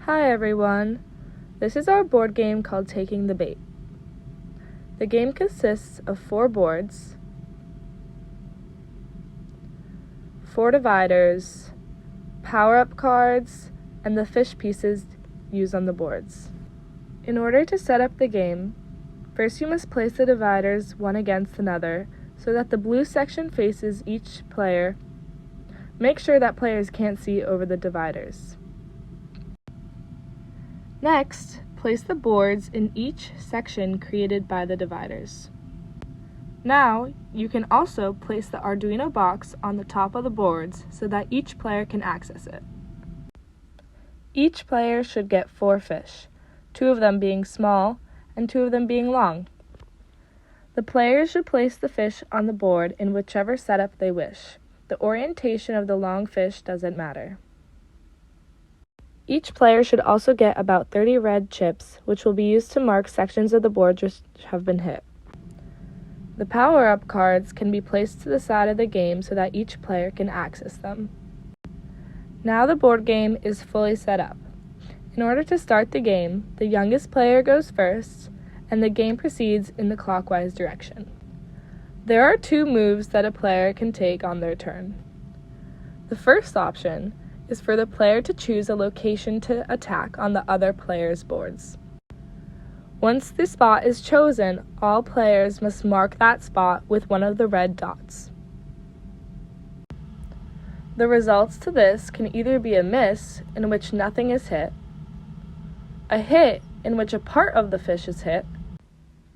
Hi everyone, this is our board game called Taking the Bait. The game consists of 4 boards, 4 dividers, power-up cards, and the fish pieces used on the boards. In order to set up the game, first you must place the dividers one against another so that the blue section faces each player. Make sure that players can't see over the dividers. Next, place the boards in each section created by the dividers. Now, you can also place the Arduino box on the top of the boards so that each player can access it. Each player should get 4 fish, 2 of them being small and 2 of them being long. The players should place the fish on the board in whichever setup they wish. The orientation of the long fish doesn't matter. Each player should also get about 30 red chips, which will be used to mark sections of the board which have been hit. The power-up cards can be placed to the side of the game so that each player can access them. Now the board game is fully set up. In order to start the game, the youngest player goes first, and the game proceeds in the clockwise direction. There are 2 moves that a player can take on their turn. The first option is for the player to choose a location to attack on the other player's boards. Once the spot is chosen, all players must mark that spot with one of the red dots. The results to this can either be a miss, in which nothing is hit, a hit, in which a part of the fish is hit,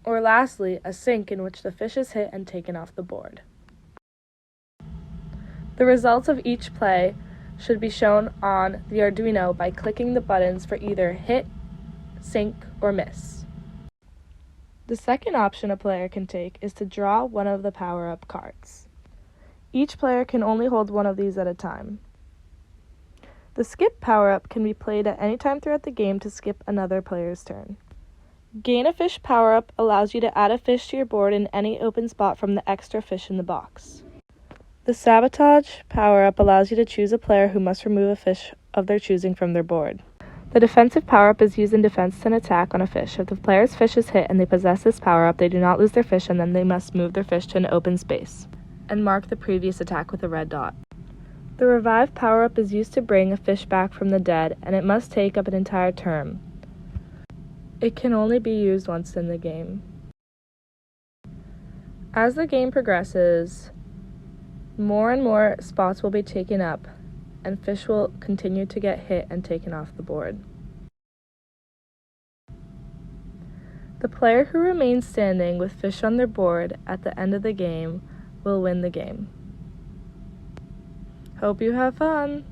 or lastly, a sink, in which the fish is hit and taken off the board. The results of each play should be shown on the Arduino by clicking the buttons for either hit, sink, or miss. The second option a player can take is to draw one of the power-up cards. Each player can only hold one of these at a time. The skip power-up can be played at any time throughout the game to skip another player's turn. Gain a fish power-up allows you to add a fish to your board in any open spot from the extra fish in the box. The sabotage power-up allows you to choose a player who must remove a fish of their choosing from their board. The defensive power-up is used in defense to an attack on a fish. If the player's fish is hit and they possess this power-up, they do not lose their fish, and then they must move their fish to an open space and mark the previous attack with a red dot. The revive power-up is used to bring a fish back from the dead, and it must take up an entire turn. It can only be used once in the game. As the game progresses, more and more spots will be taken up, and fish will continue to get hit and taken off the board. The player who remains standing with fish on their board at the end of the game will win the game. Hope you have fun!